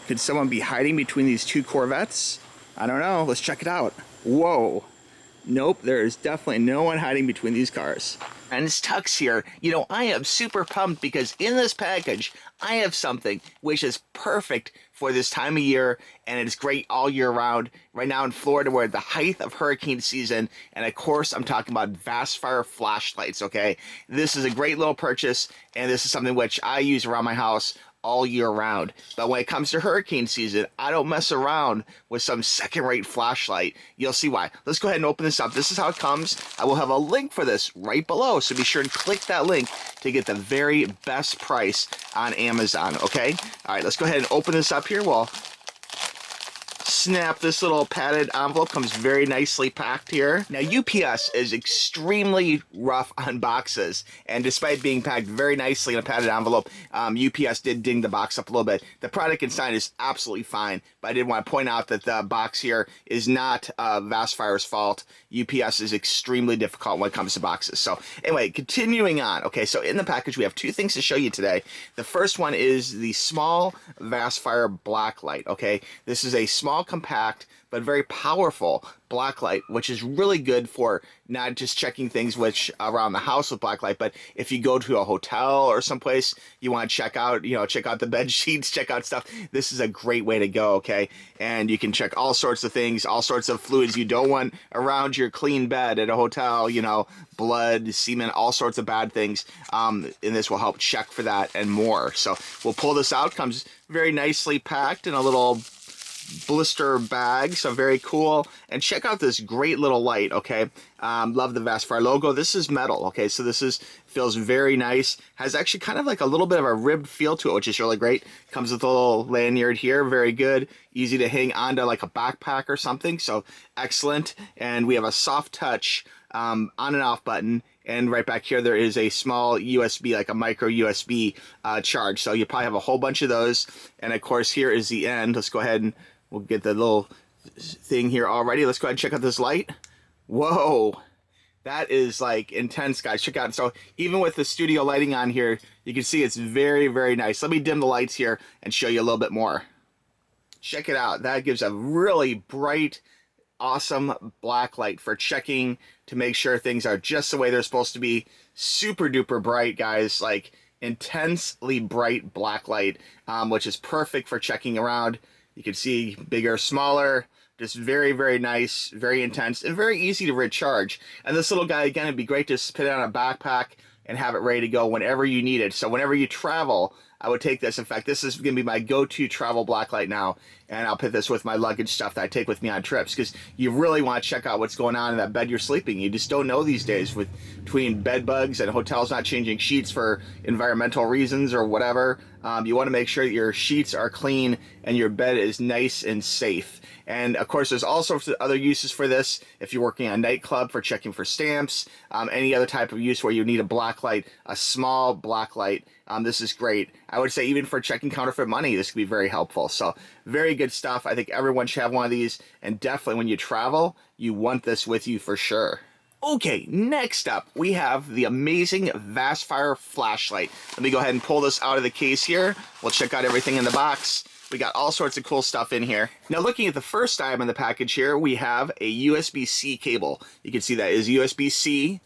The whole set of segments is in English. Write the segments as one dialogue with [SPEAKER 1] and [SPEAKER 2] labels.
[SPEAKER 1] Could someone be hiding between these two Corvettes? I don't know. Let's check it out. Whoa. Nope, there is definitely no one hiding between these cars. And it's TUXX here. You know, I am super pumped because in this package, I have something which is perfect for this time of year, and it's great all year round. Right now in Florida, we're at the height of hurricane season, and of course, I'm talking about Vastfire flashlights, okay? This is a great little purchase, and this is something which I use around my house all year round. But when it comes to hurricane season, I don't mess around with some second-rate flashlight. You'll see why. Let's go ahead and open this up. This is how it comes. I will have a link for this right below, so be sure and click that link to get the very best price on Amazon, okay? All right, let's go ahead and open this up here. Well, snap this little padded envelope. Comes very nicely packed here. Now, UPS is extremely rough on boxes, and despite being packed very nicely in a padded envelope, UPS did ding the box up a little bit. The product inside is absolutely fine, but I did want to point out that the box here is not Vastfire's fault. UPS is extremely difficult when it comes to boxes. So anyway, continuing on. Okay, so in the package, we have two things to show you today. The first one is the small Vastfire black light, okay? This is a small, compact, but very powerful black light, which is really good for not just checking things which around the house with black light, but if you go to a hotel or someplace you want to check out, check out the bed sheets, check out stuff, this is a great way to go, okay? And you can check all sorts of things, all sorts of fluids you don't want around your clean bed at a hotel, blood, semen, all sorts of bad things, and this will help check for that and more. So we'll pull this out. Comes very nicely packed in a little blister bag, so very cool. And check out this great little light, okay? Love the Vastfire logo. This is metal, okay? So this feels very nice. Has actually kind of like a little bit of a ribbed feel to it, which is really great. Comes with a little lanyard here, very good. Easy to hang onto like a backpack or something, so excellent. And we have a soft touch on and off button. And right back here, there is a small USB, like a micro USB charge. So you probably have a whole bunch of those. And of course, here is the end. Let's go ahead and we'll get the little thing here already. Let's go ahead and check out this light. Whoa, that is like intense, guys. Check out. So even with the studio lighting on here, you can see it's very, very nice. Let me dim the lights here and show you a little bit more. Check it out. That gives a really bright, awesome black light for checking to make sure things are just the way they're supposed to be. Super duper bright, guys, like intensely bright black light, which is perfect for checking around. You can see bigger, smaller, just very, very nice, very intense, and very easy to recharge. And this little guy, again, it'd be great to put it on a backpack and have it ready to go whenever you need it. So whenever you travel, I would take this. In fact, this is going to be my go-to travel blacklight now, and I'll put this with my luggage stuff that I take with me on trips, because you really want to check out what's going on in that bed you're sleeping. You just don't know these days between bed bugs and hotels not changing sheets for environmental reasons or whatever. You want to make sure that your sheets are clean and your bed is nice and safe. And of course, there's all sorts of other uses for this. If you're working on a nightclub for checking for stamps, any other type of use where you need a black light, a small black light, this is great. I would say even for checking counterfeit money, this could be very helpful. So very good stuff. I think everyone should have one of these, and definitely when you travel, you want this with you for sure. Okay, next up, we have the amazing Vastfire flashlight. Let me go ahead and pull this out of the case here. We'll check out everything in the box. We got all sorts of cool stuff in here. Now, looking at the first item in the package here, we have a USB-C cable. You can see that is USB-C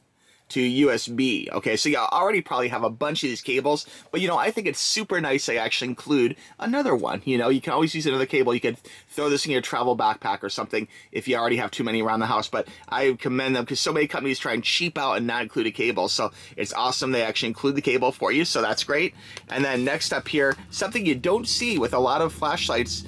[SPEAKER 1] to USB. Okay, so you already probably have a bunch of these cables, but I think it's super nice they actually include another one. You can always use another cable. You could throw this in your travel backpack or something if you already have too many around the house, but I commend them because so many companies try and cheap out and not include a cable, so it's awesome they actually include the cable for you, so that's great. And then next up here, something you don't see with a lot of flashlights,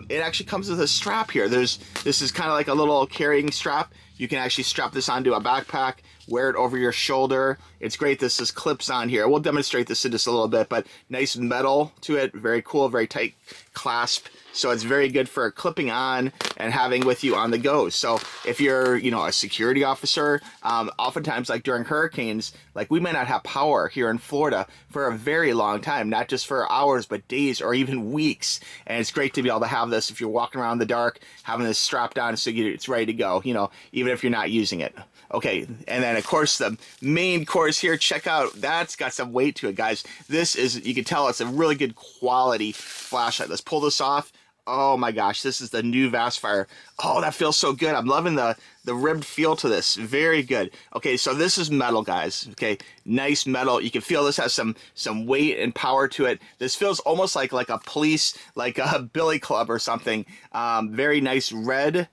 [SPEAKER 1] it actually comes with a strap here. This is kind of like a little carrying strap. You can actually strap this onto a backpack, wear it over your shoulder. It's great. This is clips on here. We'll demonstrate this in just a little bit, but nice metal to it. Very cool, very tight clasp. So it's very good for clipping on and having with you on the go. So if you're, a security officer, oftentimes like during hurricanes, like we might not have power here in Florida for a very long time, not just for hours, but days or even weeks. And it's great to be able to have this if you're walking around in the dark, having this strapped on so it's ready to go, even if you're not using it. Okay, and then And of course, the main course here, check out, that's got some weight to it, guys. This is, you can tell it's a really good quality flashlight. Let's pull this off. Oh my gosh, this is the new Vastfire. Oh, that feels so good. I'm loving the ribbed feel to this. Very good. Okay, so this is metal, guys. Okay, nice metal. You can feel this has some weight and power to it. This feels almost like a police, like a billy club or something. Very nice red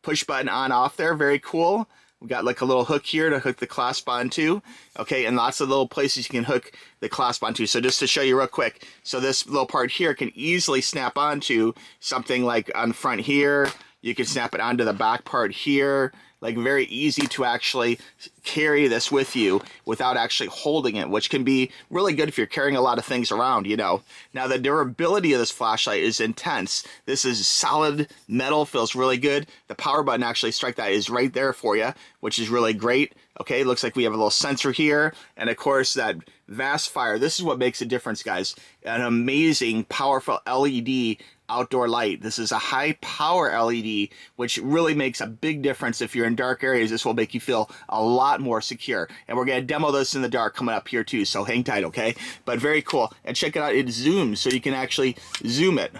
[SPEAKER 1] push button on off there. Very cool. We got like a little hook here to hook the clasp onto. Okay, and lots of little places you can hook the clasp onto. So just to show you real quick, so this little part here can easily snap onto something like on front here. You can snap it onto the back part here. Like very easy to actually carry this with you without actually holding it, which can be really good if you're carrying a lot of things around, you know. Now the durability of this flashlight is intense. This is solid metal, feels really good. The power button, actually strike that, is right there for you, which is really great. Okay, looks like we have a little sensor here, and of course that Vastfire. This is what makes a difference, guys. An amazing, powerful LED outdoor light. This is a high power LED, which really makes a big difference if you're in dark areas. This will make you feel a lot more secure. And we're going to demo this in the dark coming up here too, so hang tight, okay? But very cool. And check it out, it zooms, so you can actually zoom it.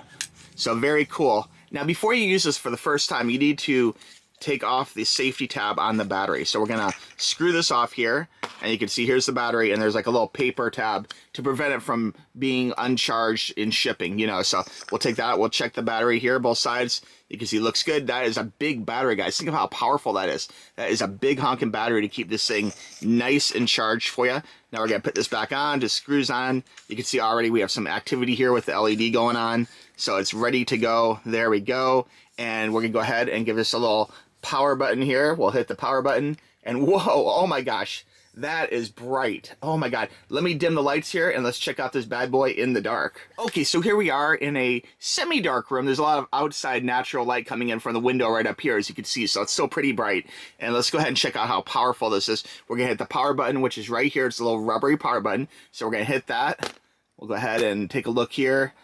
[SPEAKER 1] So very cool. Now before you use this for the first time, you need to take off the safety tab on the battery. So we're gonna screw this off here, and you can see here's the battery, and there's like a little paper tab to prevent it from being uncharged in shipping, you know. So we'll take that, we'll check the battery here, both sides. You can see it looks good. That is a big battery, guys. Think of how powerful that is. That is a big honking battery to keep this thing nice and charged for you. Now we're gonna put this back on, just screws on. You can see already we have some activity here with the LED going on. So it's ready to go. There we go. And we're gonna go ahead and give this a little power button here. We'll hit the power button, and whoa, oh my gosh, that is bright. Oh my god. Let me dim the lights here and let's check out this bad boy in the dark. Okay, so here we are in a semi-dark room. There's a lot of outside natural light coming in from the window right up here, as you can see, so it's still pretty bright. And let's go ahead and check out how powerful this is. We're gonna hit the power button, which is right here. It's a little rubbery power button, so we're gonna hit that. We'll go ahead and take a look here.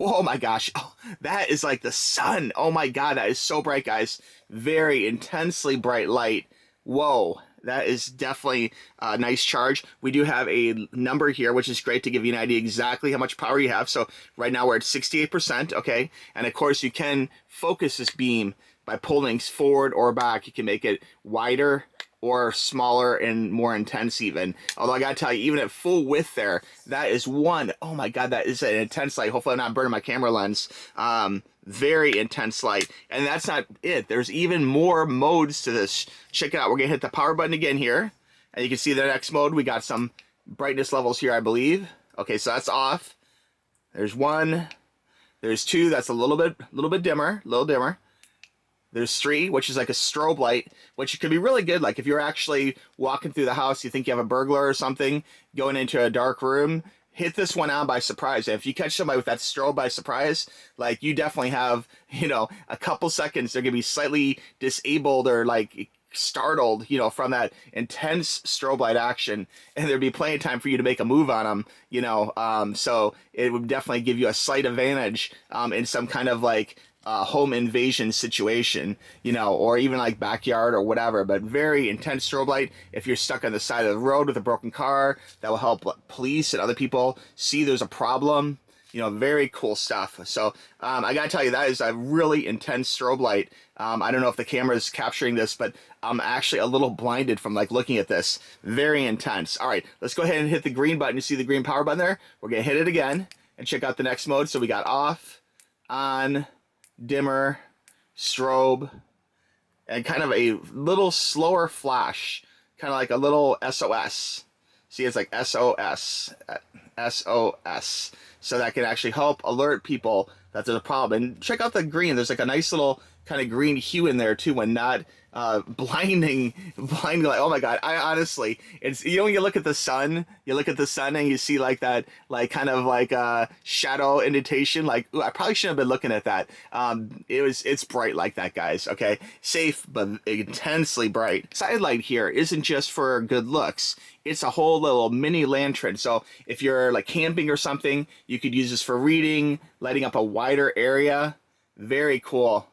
[SPEAKER 1] Oh my gosh, oh, that is like the sun. Oh my god, that is so bright, guys. Very intensely bright light. Whoa, that is definitely a nice charge. We do have a number here, which is great to give you an idea exactly how much power you have. So right now we're at 68%, okay? And of course you can focus this beam by pulling forward or back. You can make it wider or smaller and more intense even. Although I gotta tell you, even at full width there, that is one, oh my god, that is an intense light. Hopefully I'm not burning my camera lens. Very intense light. And that's not it. There's even more modes to this. Check it out. We're gonna hit the power button again here. And you can see the next mode, we got some brightness levels here, I believe. Okay, so that's off. There's one, there's two, that's a little bit dimmer, a little dimmer. There's three, which is like a strobe light, which could be really good. Like if you're actually walking through the house, you think you have a burglar or something, going into a dark room, hit this one on by surprise. And if you catch somebody with that strobe by surprise, like you definitely have, you know, a couple seconds, they're gonna be slightly disabled or like startled, you know, from that intense strobe light action, and there'd be plenty of time for you to make a move on them, you know. So it would definitely give you a slight advantage in some kind of like home invasion situation, you know, or even like backyard or whatever. But very intense strobe light. If you're stuck on the side of the road with a broken car, that will help police and other people see there's a problem. You know, very cool stuff. So I gotta tell you, that is a really intense strobe light. I don't know if the camera is capturing this, but I'm actually a little blinded from like looking at this. Very intense. All right, let's go ahead and hit the green button. You see the green power button there? We're gonna hit it again and check out the next mode. So we got off, on, dimmer, strobe, and kind of a little slower flash, kind of like a little SOS. See, it's like SOS, SOS. So that can actually help alert people that there's a problem. And check out the green. There's like a nice little kind of green hue in there too, when not blinding like, oh my god. I honestly, it's, you know, when you look at the sun, and you see like that, like kind of like shadow indentation, like, ooh, I probably shouldn't have been looking at that. It's bright like that, guys. Okay, safe but intensely bright. Side light here isn't just for good looks. It's a whole little mini lantern. So if you're like camping or something, you could use this for reading, lighting up a wider area. Very cool.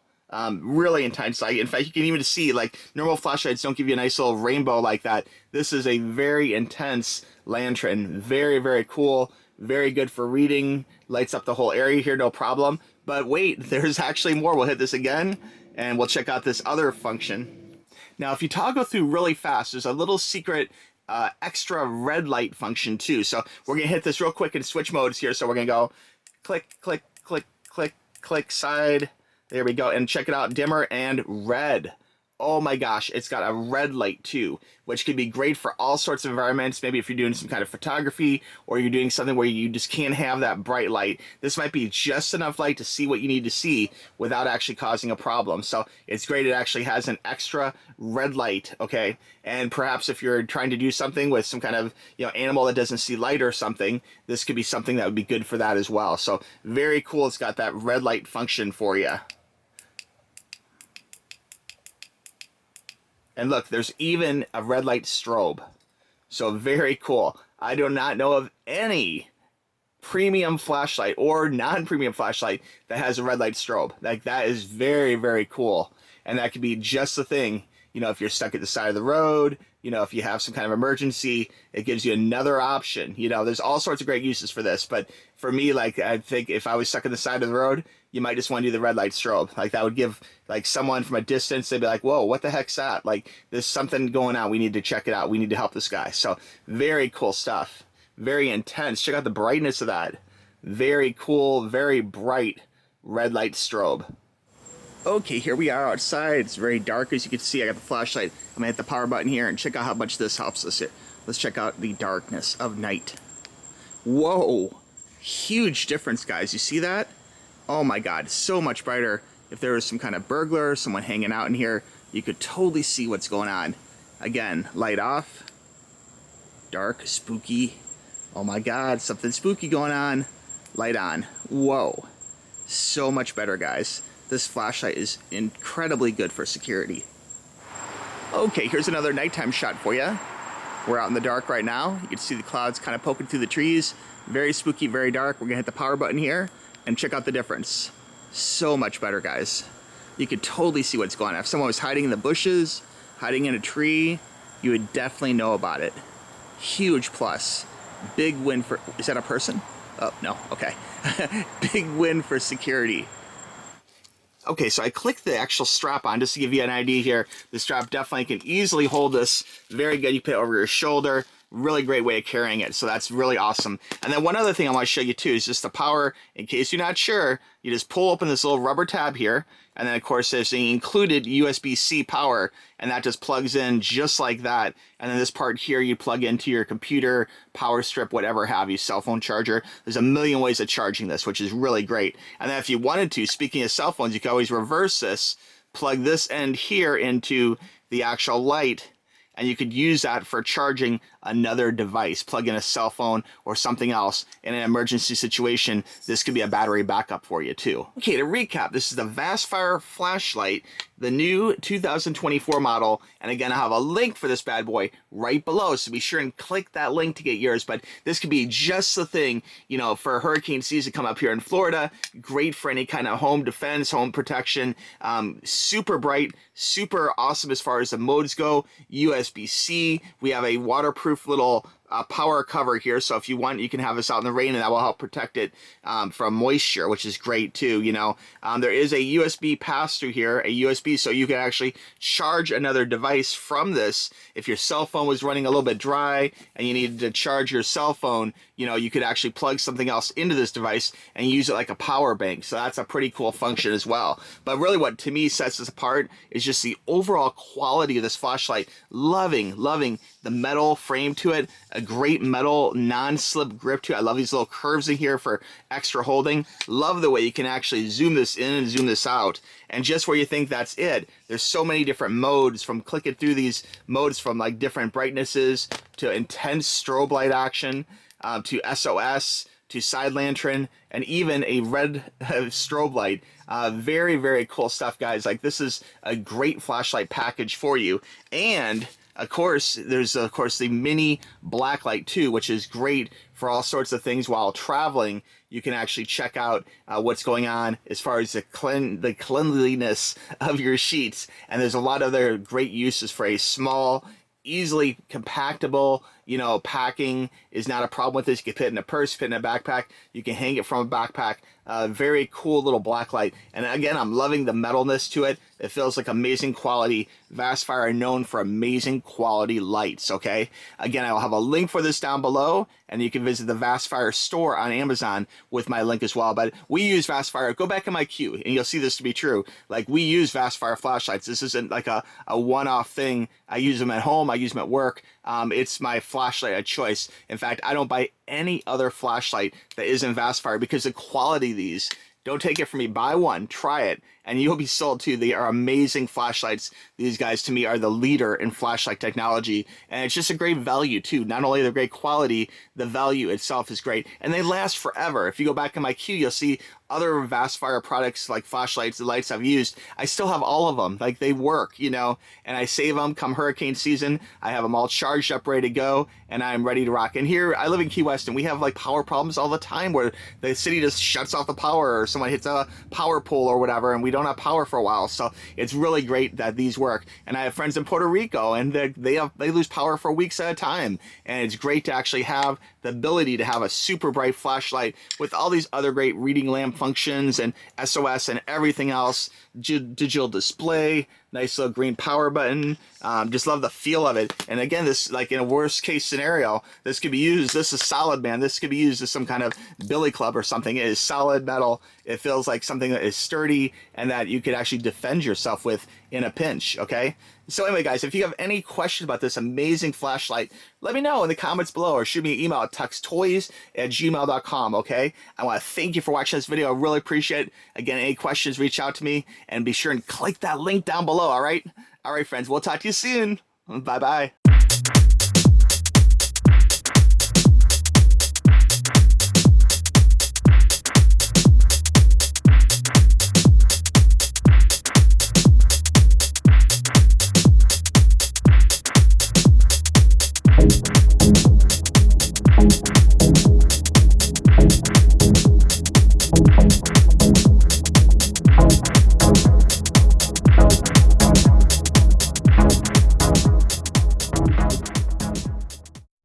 [SPEAKER 1] Really intense. Like, in fact, you can even see, like, normal flashlights don't give you a nice little rainbow like that. This is a very intense lantern. Very, very cool. Very good for reading. Lights up the whole area here, no problem. But wait, there's actually more. We'll hit this again, and we'll check out this other function. Now, if you toggle through really fast, there's a little secret extra red light function too. So we're going to hit this real quick and switch modes here. So we're going to go click, click, click, click, click, side. There we go. And check it out, dimmer and red. Oh my gosh, it's got a red light too, which could be great for all sorts of environments. Maybe if you're doing some kind of photography or you're doing something where you just can't have that bright light. This might be just enough light to see what you need to see without actually causing a problem. So it's great. It actually has an extra red light, okay? And perhaps if you're trying to do something with some kind of, animal that doesn't see light or something, this could be something that would be good for that as well. So very cool. It's got that red light function for you. And look, there's even a red light strobe. So very cool. I do not know of any premium flashlight or non-premium flashlight that has a red light strobe. Like, that is very, very cool. And that could be just the thing, if you're stuck at the side of the road, if you have some kind of emergency, it gives you another option. There's all sorts of great uses for this. But for me, like, I think if I was stuck at the side of the road, you might just want to do the red light strobe. Like, that would give, like, someone from a distance, they'd be like, whoa, what the heck's that? Like, there's something going on. We need to check it out. We need to help this guy. So very cool stuff. Very intense. Check out the brightness of that. Very cool, very bright red light strobe. Okay, here we are outside. It's very dark, as you can see. I got the flashlight. I'm gonna hit the power button here and check out how much this helps us here. Let's check out the darkness of night. Whoa, huge difference, guys. You see that? Oh my God, so much brighter. If there was some kind of burglar, someone hanging out in here, you could totally see what's going on. Again, light off. Dark, spooky. Oh my God, something spooky going on. Light on. Whoa, so much better, guys. This flashlight is incredibly good for security. Okay, here's another nighttime shot for you. We're out in the dark right now. You can see the clouds kind of poking through the trees. Very spooky, very dark. We're gonna hit the power button here and check out the difference. So much better, guys. You could totally see what's going on. If someone was hiding in the bushes, hiding in a tree, you would definitely know about it. Huge plus. Big win for, is that a person? Oh, no, okay. Big win for security. Okay, so I clicked the actual strap on just to give you an idea here. The strap definitely can easily hold this. Very good. You put it over your shoulder. Really great way of carrying it. So that's really awesome. And then one other thing I want to show you too is just the power. In case you're not sure, you just pull open this little rubber tab here. And then of course there's the included USB-C power, and that just plugs in just like that. And then this part here you plug into your computer, power strip, whatever have you, cell phone charger. There's a million ways of charging this, which is really great. And then if you wanted to, speaking of cell phones, you can always reverse this, plug this end here into the actual light, and you could use that for charging another device. Plug in a cell phone or something else. In an emergency situation, this could be a battery backup for you too. Okay, to recap, this is the Vastfire flashlight, the new 2024 model. And again, I have a link for this bad boy right below, so be sure and click that link to get yours. But this could be just the thing, for hurricane season come up here in Florida. Great for any kind of home defense, home protection. Super bright, super awesome as far as the modes go. USB-C. We have a waterproof little power cover here, so if you want, you can have this out in the rain, and that will help protect it from moisture, which is great too. There is a USB pass-through here, a USB, so you can actually charge another device from this. If your cell phone was running a little bit dry and you needed to charge your cell phone, you could actually plug something else into this device and use it like a power bank. So that's a pretty cool function as well. But really what to me sets this apart is just the overall quality of this flashlight. Loving the metal frame to it, a great metal non-slip grip to it. I love these little curves in here for extra holding. Love the way you can actually zoom this in and zoom this out. And just where you think that's it, there's so many different modes, from clicking through these modes from like different brightnesses to intense strobe light action, to SOS, to side lantern, and even a red strobe light. Very, very cool stuff, guys. Like, this is a great flashlight package for you. And of course, there's the mini black light too, which is great for all sorts of things while traveling. you can actually check out what's going on as far as the cleanliness of your sheets. And there's a lot of other great uses for a small, easily compactable, packing is not a problem with this. You can fit in a purse, fit in a backpack. You can hang it from a backpack. Very cool little black light. And again, I'm loving the metalness to it. It feels like amazing quality. Vastfire are known for amazing quality lights, okay? Again, I'll have a link for this down below, and you can visit the Vastfire store on Amazon with my link as well. But we use Vastfire. Go back in my queue, and you'll see this to be true. Like, we use Vastfire flashlights. This isn't like a one-off thing. I use them at home. I use them at work. It's my flashlight of choice. In fact, I don't buy any other flashlight that isn't Vastfire because the quality of these, don't take it from me, buy one, try it, and you'll be sold too. They are amazing flashlights. These guys, to me, are the leader in flashlight technology, and it's just a great value too. Not only the great quality, the value itself is great, and they last forever. If you go back in my queue, you'll see other Vastfire products like flashlights, the lights I've used. I still have all of them. Like, they work, and I save them come hurricane season. I have them all charged up, ready to go, and I'm ready to rock. And here, I live in Key West, and we have like power problems all the time where the city just shuts off the power, or someone hits a power pole or whatever, and we don't have power for a while. So it's really great that these work. And I have friends in Puerto Rico, and they lose power for weeks at a time. And it's great to actually have the ability to have a super bright flashlight with all these other great reading lamp functions and SOS and everything else. Digital display, nice little green power button. Just love the feel of it. And again, this, like in a worst case scenario, this could be used. This is solid, man. This could be used as some kind of billy club or something. It is solid metal. It feels like something that is sturdy and that you could actually defend yourself with in a pinch. Okay. So anyway, guys, if you have any questions about this amazing flashlight, let me know in the comments below or shoot me an email at tuxtoys@gmail.com, okay? I want to thank you for watching this video. I really appreciate it. Again, any questions, reach out to me, and be sure and click that link down below, all right? All right, friends, we'll talk to you soon. Bye-bye.